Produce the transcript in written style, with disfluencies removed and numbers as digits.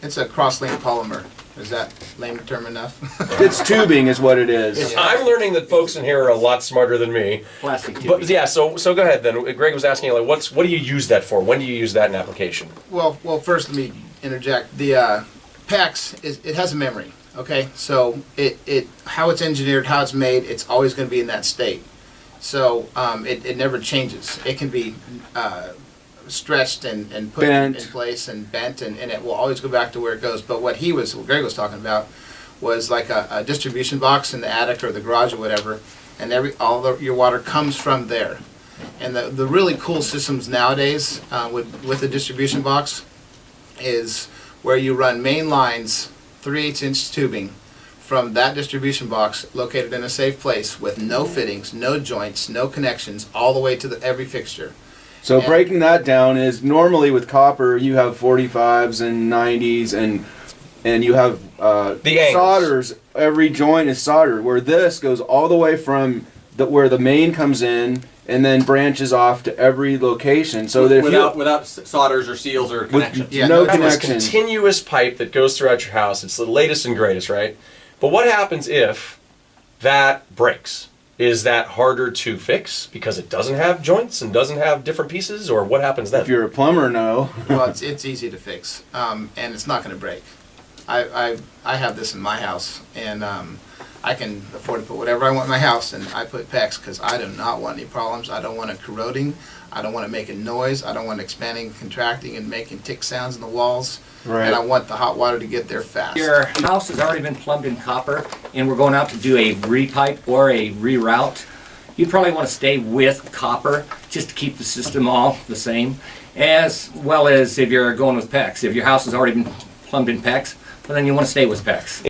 It's a cross-linked polymer. Is that lame term enough? It's tubing is what it is. I'm learning that folks in here are a lot smarter than me. Plastic tubing. But yeah, so go ahead then. Greg was asking, like, what do you use that for? When do you use that in application? Well, first let me interject. The PEX it has a memory. Okay, so it how it's engineered, how it's made, it's always going to be in that state. So it never changes. It can be stretched and put in place and bent, and it will always go back to where it goes. But what Greg was talking about was like a distribution box in the attic or the garage or whatever, and your water comes from there. And the really cool systems nowadays with the distribution box is where you run main lines, 3/8-inch tubing from that distribution box located in a safe place with no fittings, no joints, no connections, all the way to every fixture. So breaking that down is normally with copper you have 45s and 90s and you have solders. Every joint is soldered. Where this goes all the way from where the main comes in and then branches off to every location. So that without solders or seals or connections. No It's connections. continuous pipe that goes throughout your house. It's the latest and greatest, right? But what happens if that breaks? Is that harder to fix because it doesn't have joints and doesn't have different pieces, or what happens then? If you're a plumber, no. Well, it's easy to fix, and it's not going to break. I have this in my house, and I can afford to put whatever I want in my house, and I put PEX because I do not want any problems. I don't want it corroding. I don't want it making noise. I don't want it expanding, contracting, and making tick sounds in the walls. Right. And I want the hot water to get there fast. Your house has already been plumbed in copper, and we're going out to do a repipe or a reroute. You probably want to stay with copper just to keep the system all the same, as well as if you're going with PEX. If your house has already been plumbed in PEX, well, then you want to stay with PEX.